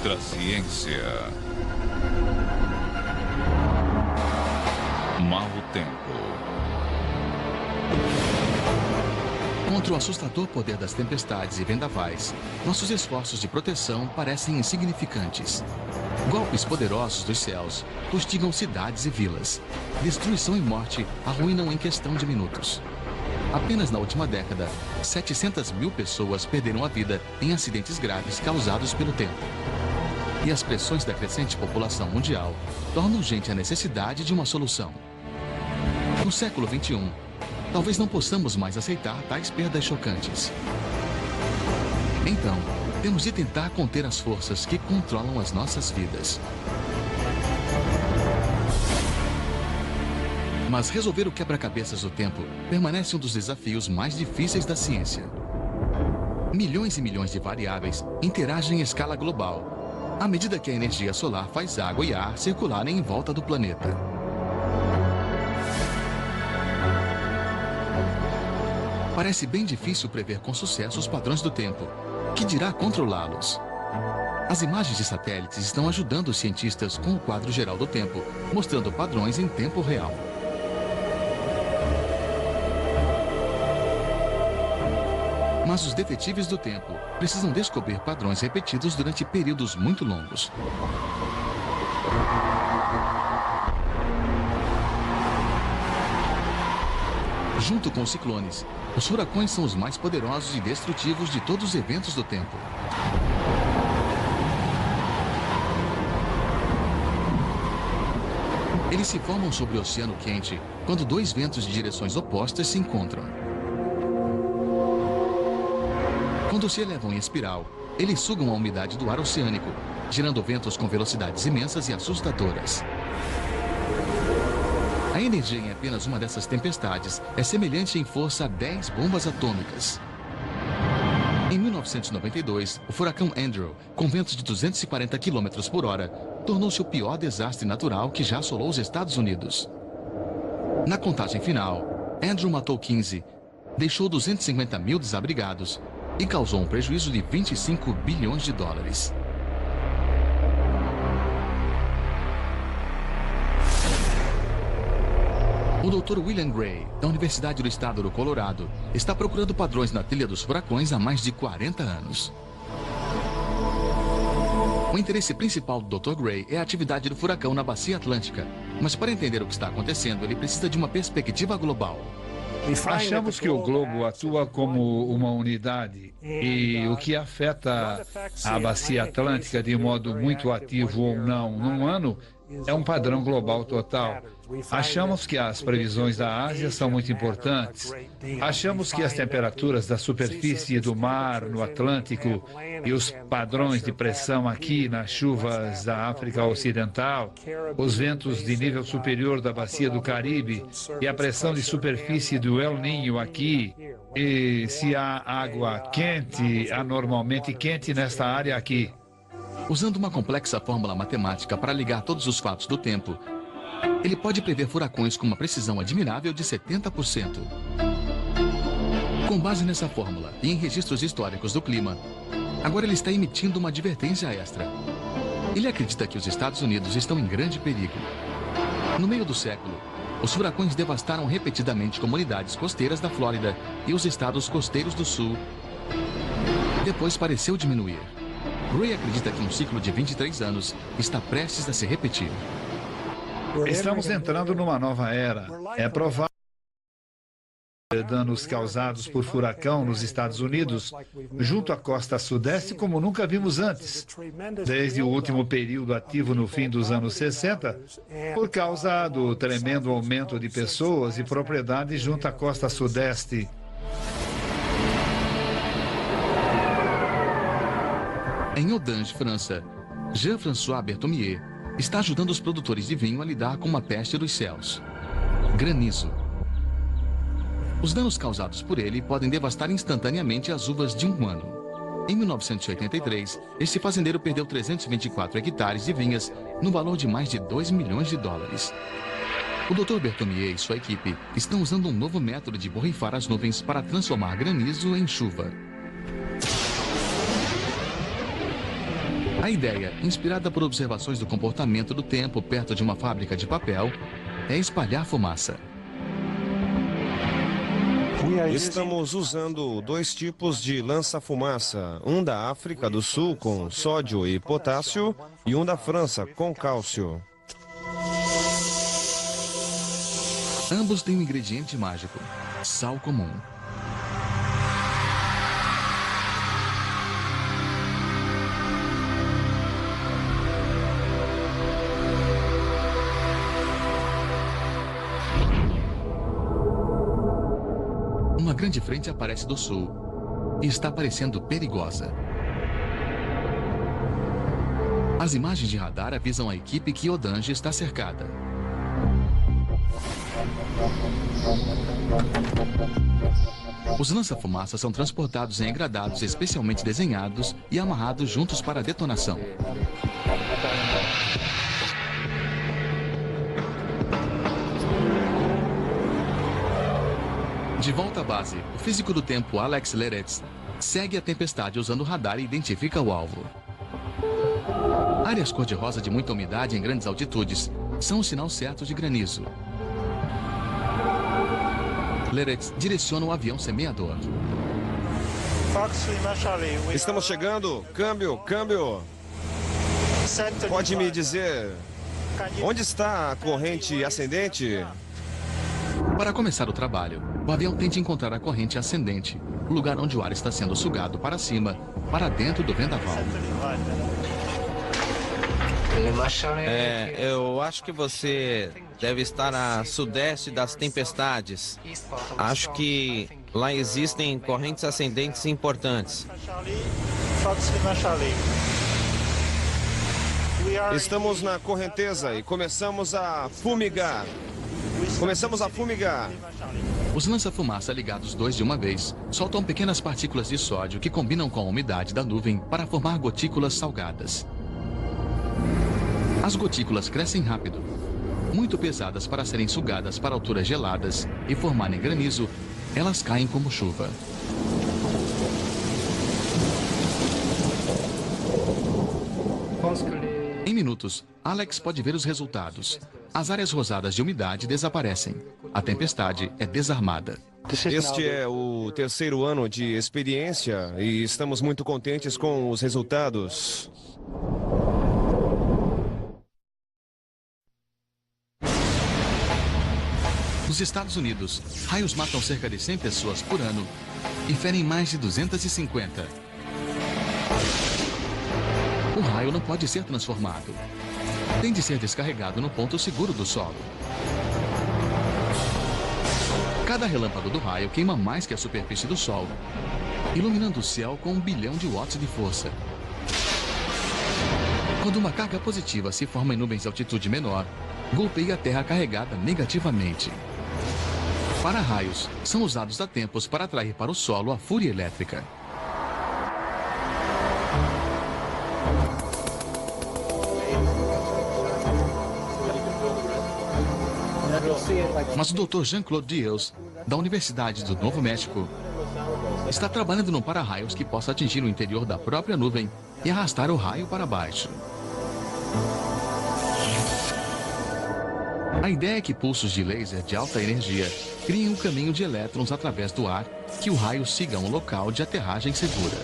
Contra a ciência. Mau tempo. Contra o assustador poder das tempestades e vendavais, nossos esforços de proteção parecem insignificantes. Golpes poderosos dos céus fustigam cidades e vilas. Destruição e morte arruinam em questão de minutos. Apenas na última década, 700 mil pessoas perderam a vida em acidentes graves causados pelo tempo. E as pressões da crescente população mundial tornam urgente a necessidade de uma solução. No século XXI, talvez não possamos mais aceitar tais perdas chocantes. Então, temos de tentar conter as forças que controlam as nossas vidas. Mas resolver o quebra-cabeças do tempo permanece um dos desafios mais difíceis da ciência. Milhões e milhões de variáveis interagem em escala global, à medida que a energia solar faz água e ar circularem em volta do planeta. Parece bem difícil prever com sucesso os padrões do tempo. Que dirá controlá-los? As imagens de satélites estão ajudando os cientistas com o quadro geral do tempo, mostrando padrões em tempo real. Mas os detetives do tempo precisam descobrir padrões repetidos durante períodos muito longos. Junto com os ciclones, os furacões são os mais poderosos e destrutivos de todos os eventos do tempo. Eles se formam sobre o oceano quente quando dois ventos de direções opostas se encontram. Quando se elevam em espiral, eles sugam a umidade do ar oceânico, gerando ventos com velocidades imensas e assustadoras. A energia em apenas uma dessas tempestades é semelhante em força a 10 bombas atômicas. Em 1992, o furacão Andrew, com ventos de 240 km por hora, tornou-se o pior desastre natural que já assolou os Estados Unidos. Na contagem final, Andrew matou 15, deixou 250 mil desabrigados e causou um prejuízo de 25 bilhões de dólares. O Dr. William Gray, da Universidade do Estado do Colorado, está procurando padrões na trilha dos furacões há mais de 40 anos. O interesse principal do Dr. Gray é a atividade do furacão na Bacia Atlântica, mas para entender o que está acontecendo, ele precisa de uma perspectiva global. Achamos que o globo atua como uma unidade e o que afeta a Bacia Atlântica de modo muito ativo ou não num ano é um padrão global total. Achamos que as previsões da Ásia são muito importantes. Achamos que as temperaturas da superfície do mar no Atlântico e os padrões de pressão aqui nas chuvas da África Ocidental, os ventos de nível superior da Bacia do Caribe e a pressão de superfície do El Niño aqui, e se há água quente, anormalmente quente nesta área aqui. Usando uma complexa fórmula matemática para ligar todos os fatos do tempo, ele pode prever furacões com uma precisão admirável de 70%. Com base nessa fórmula e em registros históricos do clima, agora ele está emitindo uma advertência extra. Ele acredita que os Estados Unidos estão em grande perigo. No meio do século, os furacões devastaram repetidamente comunidades costeiras da Flórida e os estados costeiros do sul. Depois pareceu diminuir. Gray acredita que um ciclo de 23 anos está prestes a se repetir. Estamos entrando numa nova era. É provável que danos causados por furacão nos Estados Unidos, junto à costa sudeste, como nunca vimos antes, desde o último período ativo no fim dos anos 60, por causa do tremendo aumento de pessoas e propriedades junto à costa sudeste. Em Audange, França, Jean-François Berthomier está ajudando os produtores de vinho a lidar com uma peste dos céus: granizo. Os danos causados por ele podem devastar instantaneamente as uvas de um ano. Em 1983, este fazendeiro perdeu 324 hectares de vinhas no valor de mais de 2 milhões de dólares. O Dr. Berthomier e sua equipe estão usando um novo método de borrifar as nuvens para transformar granizo em chuva. A ideia, inspirada por observações do comportamento do tempo perto de uma fábrica de papel, é espalhar fumaça. Estamos usando 2 tipos de lança-fumaça, um da África do Sul com sódio e potássio e um da França com cálcio. Ambos têm um ingrediente mágico, sal comum. Uma grande frente aparece do sul e está parecendo perigosa. As imagens de radar avisam a equipe que Odange está cercada. Os lança-fumaças são transportados em engradados especialmente desenhados e amarrados juntos para a detonação. De volta à base, o físico do tempo Alex Leretz segue a tempestade usando o radar e identifica o alvo. Áreas cor-de-rosa de muita umidade em grandes altitudes são o sinal certo de granizo. Leretz direciona o avião semeador. Estamos chegando. Câmbio, câmbio. Pode me dizer onde está a corrente ascendente? Para começar o trabalho, o avião tenta encontrar a corrente ascendente, o lugar onde o ar está sendo sugado para cima, para dentro do vendaval. Eu acho que você deve estar a sudeste das tempestades. Acho que lá existem correntes ascendentes importantes. Estamos na correnteza e começamos a fumigar. Os lança-fumaça ligados 2 de uma vez soltam pequenas partículas de sódio que combinam com a umidade da nuvem para formar gotículas salgadas. As gotículas crescem rápido, muito pesadas para serem sugadas para alturas geladas e formarem granizo, elas caem como chuva. Em minutos, Alex pode ver os resultados. As áreas rosadas de umidade desaparecem. A tempestade é desarmada. Este é o 3º ano de experiência e estamos muito contentes com os resultados. Nos Estados Unidos, raios matam cerca de 100 pessoas por ano e ferem mais de 250. O raio não pode ser transformado. Tem de ser descarregado no ponto seguro do solo. Cada relâmpago do raio queima mais que a superfície do Sol, iluminando o céu com 1 bilhão de watts de força. Quando uma carga positiva se forma em nuvens de altitude menor, golpeia a Terra carregada negativamente. Para-raios são usados há tempos para atrair para o solo a fúria elétrica. Mas o Dr. Jean-Claude Diels, da Universidade do Novo México, está trabalhando num para-raios que possa atingir o interior da própria nuvem e arrastar o raio para baixo. A ideia é que pulsos de laser de alta energia criem um caminho de elétrons através do ar que o raio siga um local de aterragem segura.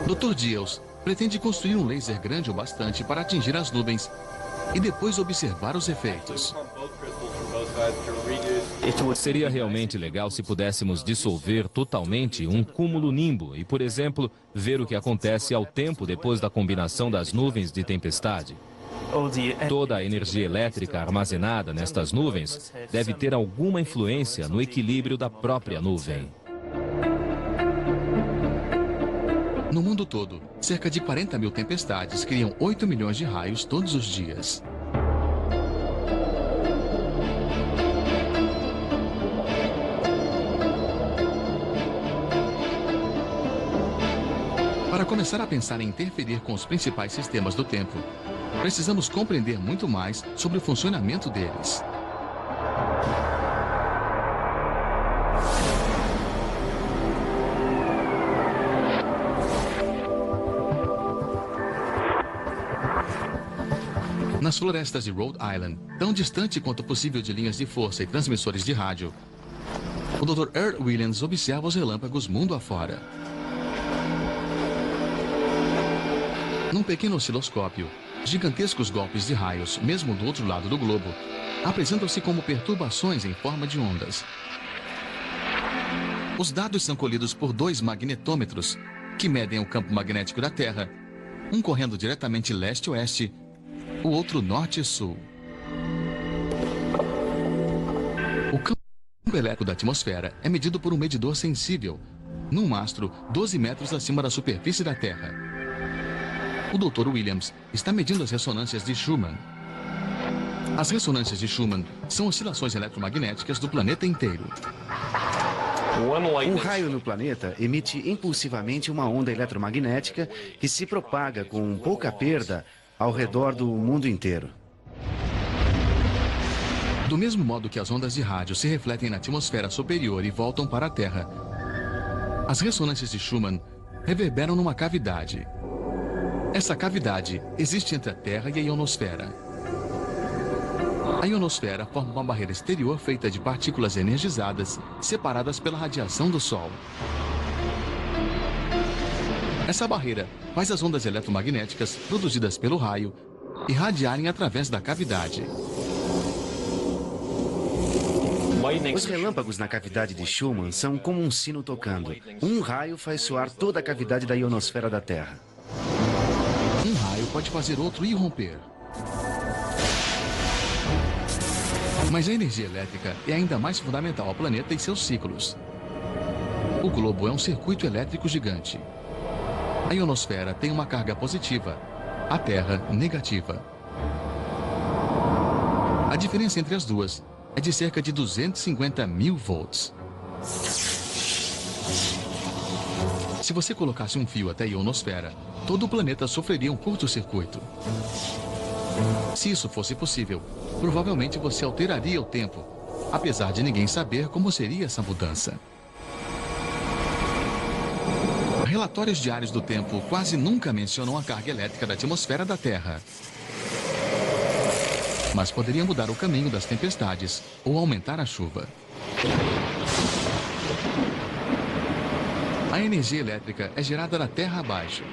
Dr. Diels pretende construir um laser grande o bastante para atingir as nuvens e depois observar os efeitos. Seria realmente legal se pudéssemos dissolver totalmente um cúmulo nimbo e, por exemplo, ver o que acontece ao tempo depois da combinação das nuvens de tempestade. Toda a energia elétrica armazenada nestas nuvens deve ter alguma influência no equilíbrio da própria nuvem. No mundo todo, cerca de 40 mil tempestades criam 8 milhões de raios todos os dias. Para começar a pensar em interferir com os principais sistemas do tempo, precisamos compreender muito mais sobre o funcionamento deles. Nas florestas de Rhode Island, tão distante quanto possível de linhas de força e transmissores de rádio, o Dr. Earl Williams observa os relâmpagos mundo afora. Num pequeno osciloscópio, gigantescos golpes de raios, mesmo do outro lado do globo, apresentam-se como perturbações em forma de ondas. Os dados são colhidos por 2 magnetômetros, que medem o campo magnético da Terra, um correndo diretamente leste-oeste, o outro norte-sul. O campo elétrico da atmosfera é medido por um medidor sensível, num mastro 12 metros acima da superfície da Terra. O Dr. Williams está medindo as ressonâncias de Schumann. As ressonâncias de Schumann são oscilações eletromagnéticas do planeta inteiro. Um raio no planeta emite impulsivamente uma onda eletromagnética que se propaga com pouca perda ao redor do mundo inteiro. Do mesmo modo que as ondas de rádio se refletem na atmosfera superior e voltam para a Terra, as ressonâncias de Schumann reverberam numa cavidade. Essa cavidade existe entre a Terra e a ionosfera. A ionosfera forma uma barreira exterior feita de partículas energizadas, separadas pela radiação do Sol. Essa barreira faz as ondas eletromagnéticas produzidas pelo raio irradiarem através da cavidade. Os relâmpagos na cavidade de Schumann são como um sino tocando. Um raio faz soar toda a cavidade da ionosfera da Terra. Um raio pode fazer outro irromper. Mas a energia elétrica é ainda mais fundamental ao planeta e seus ciclos. O globo é um circuito elétrico gigante. A ionosfera tem uma carga positiva, a Terra negativa. A diferença entre as duas é de cerca de 250 mil volts. Se você colocasse um fio até a ionosfera, todo o planeta sofreria um curto-circuito. Se isso fosse possível, provavelmente você alteraria o tempo, apesar de ninguém saber como seria essa mudança. Relatórios diários do tempo quase nunca mencionam a carga elétrica da atmosfera da Terra. Mas poderia mudar o caminho das tempestades ou aumentar a chuva. A energia elétrica é gerada da Terra abaixo.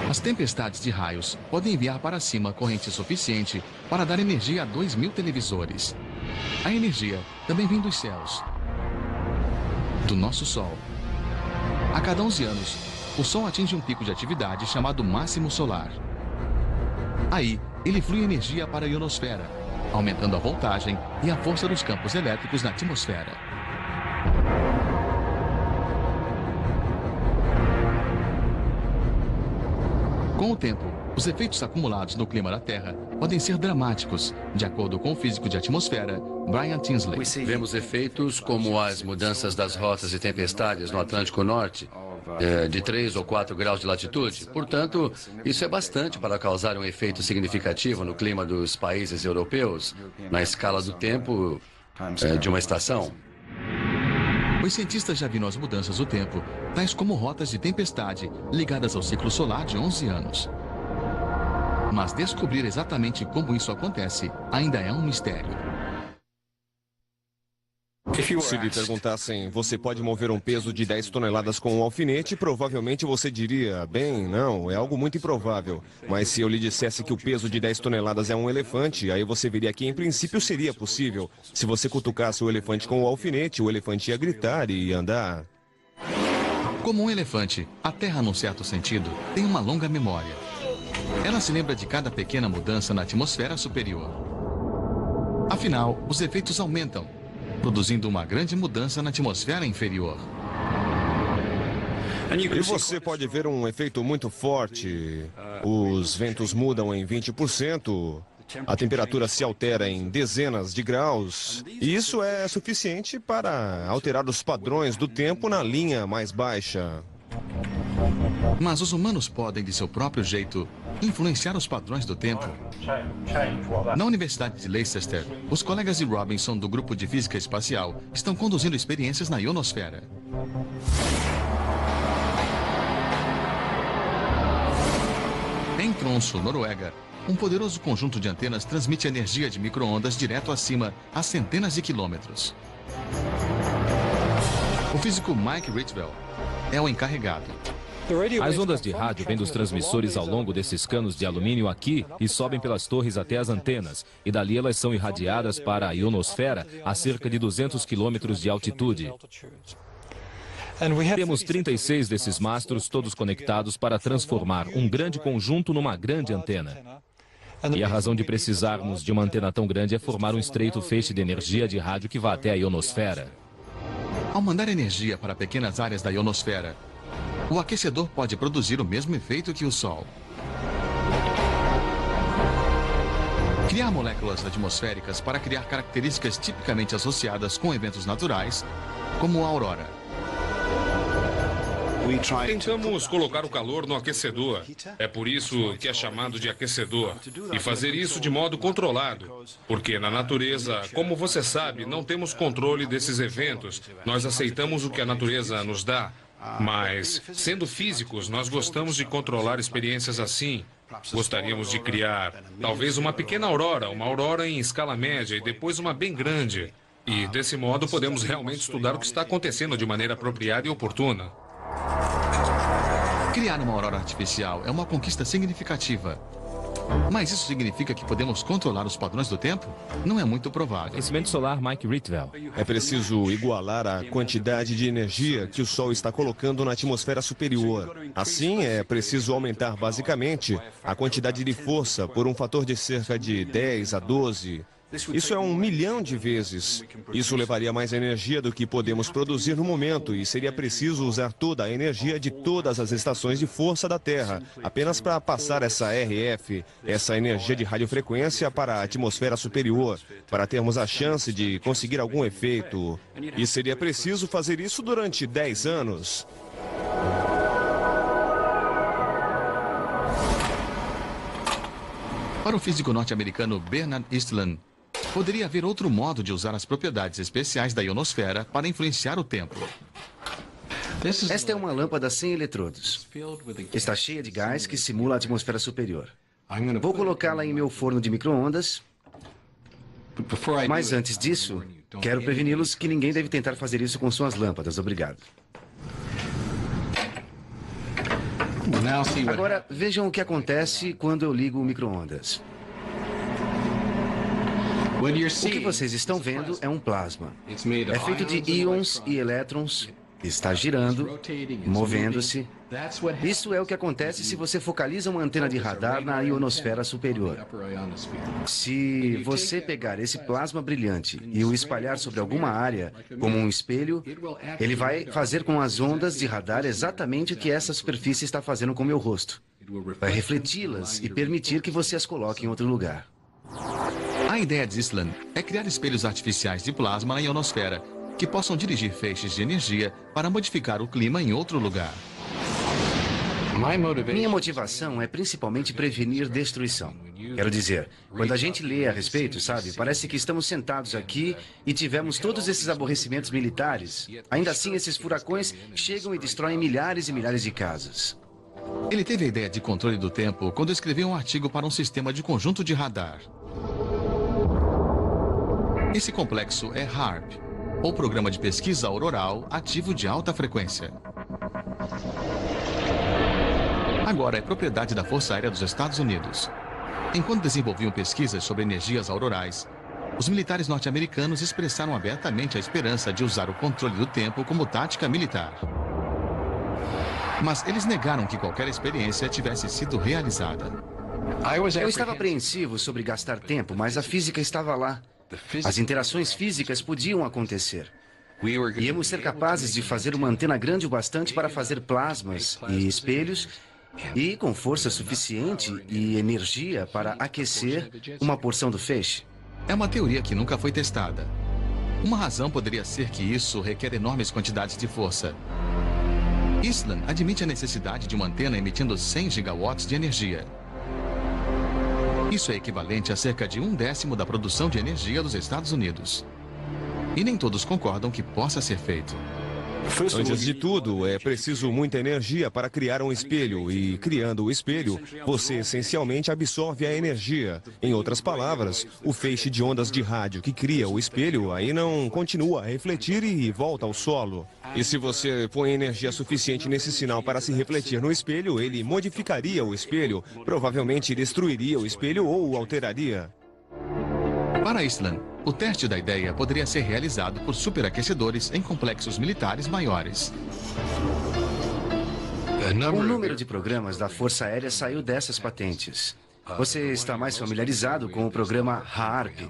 As tempestades de raios podem enviar para cima corrente suficiente para dar energia a 2.000 televisores. A energia também vem dos céus, do nosso Sol. A cada 11 anos, o Sol atinge um pico de atividade chamado máximo solar. Aí, ele flui energia para a ionosfera, aumentando a voltagem e a força dos campos elétricos na atmosfera. Com o tempo, os efeitos acumulados no clima da Terra podem ser dramáticos, de acordo com o físico de atmosfera, Brian Tinsley. Vemos efeitos como as mudanças das rotas de tempestades no Atlântico Norte, de 3 ou 4 graus de latitude. Portanto, isso é bastante para causar um efeito significativo no clima dos países europeus, na escala do tempo de uma estação. Os cientistas já viram as mudanças do tempo, tais como rotas de tempestade ligadas ao ciclo solar de 11 anos. Mas descobrir exatamente como isso acontece ainda é um mistério. Se lhe perguntassem, você pode mover um peso de 10 toneladas com um alfinete, provavelmente você diria, bem, não, é algo muito improvável. Mas se eu lhe dissesse que o peso de 10 toneladas é um elefante, aí você veria que em princípio seria possível. Se você cutucasse o elefante com o alfinete, o elefante ia gritar e ia andar. Como um elefante, a Terra, num certo sentido, tem uma longa memória. Ela se lembra de cada pequena mudança na atmosfera superior. Afinal, os efeitos aumentam, produzindo uma grande mudança na atmosfera inferior. E você pode ver um efeito muito forte. Os ventos mudam em 20%, a temperatura se altera em dezenas de graus, e isso é suficiente para alterar os padrões do tempo na linha mais baixa. Mas os humanos podem, de seu próprio jeito, influenciar os padrões do tempo. Na Universidade de Leicester, os colegas de Robinson do Grupo de Física Espacial estão conduzindo experiências na ionosfera. Em Tromsø, Noruega, Um poderoso conjunto de antenas transmite energia de micro-ondas direto acima, a centenas de quilômetros. O físico Mike Ritwell é o encarregado. As ondas de rádio vêm dos transmissores ao longo desses canos de alumínio aqui e sobem pelas torres até as antenas. E dali elas são irradiadas para a ionosfera a cerca de 200 quilômetros de altitude. Temos 36 desses mastros, todos conectados para transformar um grande conjunto numa grande antena. E a razão de precisarmos de uma antena tão grande é formar um estreito feixe de energia de rádio que vá até a ionosfera. Ao mandar energia para pequenas áreas da ionosfera, o aquecedor pode produzir o mesmo efeito que o Sol. Criar moléculas atmosféricas para criar características tipicamente associadas com eventos naturais, como a aurora. Tentamos colocar o calor no aquecedor. É por isso que é chamado de aquecedor. E fazer isso de modo controlado. Porque na natureza, como você sabe, não temos controle desses eventos. Nós aceitamos o que a natureza nos dá. Mas, sendo físicos, nós gostamos de controlar experiências assim. Gostaríamos de criar, talvez, uma pequena aurora, uma aurora em escala média e depois uma bem grande. E, desse modo, podemos realmente estudar o que está acontecendo de maneira apropriada e oportuna. Criar uma aurora artificial é uma conquista significativa. Mas isso significa que podemos controlar os padrões do tempo? Não é muito provável. Aquecimento solar, Mike Ritwell. É preciso igualar a quantidade de energia que o Sol está colocando na atmosfera superior. Assim, é preciso aumentar basicamente a quantidade de força por um fator de cerca de 10 a 12. Isso é 1 milhão de vezes. Isso levaria mais energia do que podemos produzir no momento e seria preciso usar toda a energia de todas as estações de força da Terra, apenas para passar essa RF, essa energia de radiofrequência para a atmosfera superior, para termos a chance de conseguir algum efeito. E seria preciso fazer isso durante 10 anos. Para o físico norte-americano Bernard Eastlund, poderia haver outro modo de usar as propriedades especiais da ionosfera para influenciar o tempo. Esta é uma lâmpada sem eletrodos. Está cheia de gás que simula a atmosfera superior. Vou colocá-la em meu forno de micro-ondas. Mas antes disso, quero preveni-los que ninguém deve tentar fazer isso com suas lâmpadas. Obrigado. Agora, vejam o que acontece quando eu ligo o micro-ondas. O que vocês estão vendo é um plasma. É feito de íons e elétrons. Está girando, movendo-se. Isso é o que acontece se você focaliza uma antena de radar na ionosfera superior. Se você pegar esse plasma brilhante e o espalhar sobre alguma área, como um espelho, ele vai fazer com as ondas de radar exatamente o que essa superfície está fazendo com meu rosto. Vai refleti-las e permitir que você as coloque em outro lugar. A ideia de Eastlund é criar espelhos artificiais de plasma na ionosfera, que possam dirigir feixes de energia para modificar o clima em outro lugar. Minha motivação é principalmente prevenir destruição. Quero dizer, quando a gente lê a respeito, sabe, parece que estamos sentados aqui e tivemos todos esses aborrecimentos militares. Ainda assim, esses furacões chegam e destroem milhares e milhares de casas. Ele teve a ideia de controle do tempo quando escreveu um artigo para um sistema de conjunto de radar. Esse complexo é HARP, ou Programa de Pesquisa Auroral Ativo de Alta Frequência. Agora é propriedade da Força Aérea dos Estados Unidos. Enquanto desenvolviam pesquisas sobre energias aurorais, os militares norte-americanos expressaram abertamente a esperança de usar o controle do tempo como tática militar. Mas eles negaram que qualquer experiência tivesse sido realizada. Eu estava apreensivo sobre gastar tempo, mas a física estava lá. As interações físicas podiam acontecer. Íamos ser capazes de fazer uma antena grande o bastante para fazer plasmas e espelhos e com força suficiente e energia para aquecer uma porção do feixe. É uma teoria que nunca foi testada. Uma razão poderia ser que isso requer enormes quantidades de força. Eastlund admite a necessidade de uma antena emitindo 100 gigawatts de energia. Isso é equivalente a cerca de 1/10 da produção de energia dos Estados Unidos. E nem todos concordam que possa ser feito. Antes de tudo, é preciso muita energia para criar um espelho e, criando o espelho, você essencialmente absorve a energia. Em outras palavras, o feixe de ondas de rádio que cria o espelho aí não continua a refletir e volta ao solo. E se você põe energia suficiente nesse sinal para se refletir no espelho, ele modificaria o espelho, provavelmente destruiria o espelho ou o alteraria. Para Eastland, o teste da ideia poderia ser realizado por superaquecedores em complexos militares maiores. O número de programas da Força Aérea saiu dessas patentes. Você está mais familiarizado com o programa HAARP.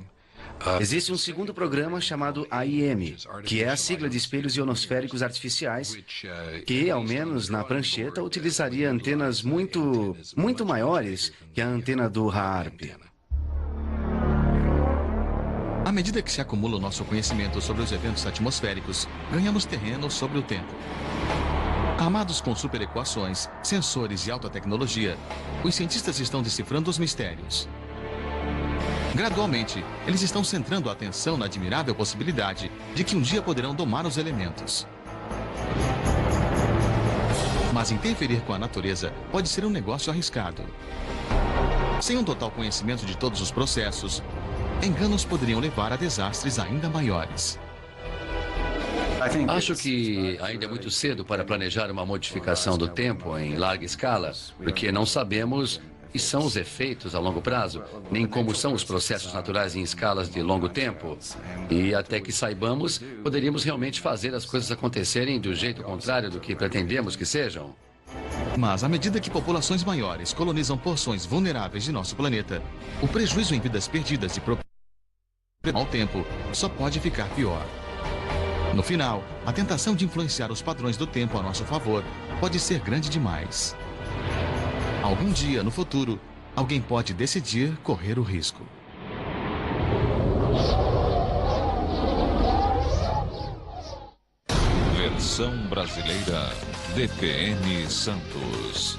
Existe um segundo programa chamado AIM, que é a sigla de espelhos ionosféricos artificiais, que, ao menos na prancheta, utilizaria antenas muito maiores que a antena do HAARP. À medida que se acumula o nosso conhecimento sobre os eventos atmosféricos, ganhamos terreno sobre o tempo. Armados com superequações, sensores e alta tecnologia, os cientistas estão decifrando os mistérios. Gradualmente, eles estão centrando a atenção na admirável possibilidade de que um dia poderão domar os elementos. Mas interferir com a natureza pode ser um negócio arriscado. Sem um total conhecimento de todos os processos, enganos poderiam levar a desastres ainda maiores. Acho que ainda é muito cedo para planejar uma modificação do tempo em larga escala, porque não sabemos que são os efeitos a longo prazo, nem como são os processos naturais em escalas de longo tempo. E até que saibamos, poderíamos realmente fazer as coisas acontecerem do jeito contrário do que pretendemos que sejam. Mas à medida que populações maiores colonizam porções vulneráveis de nosso planeta, o prejuízo em vidas perdidas e ao tempo só pode ficar pior. No final, a tentação de influenciar os padrões do tempo a nosso favor pode ser grande demais. Algum dia, no futuro, alguém pode decidir correr o risco. Versão brasileira DPM Santos.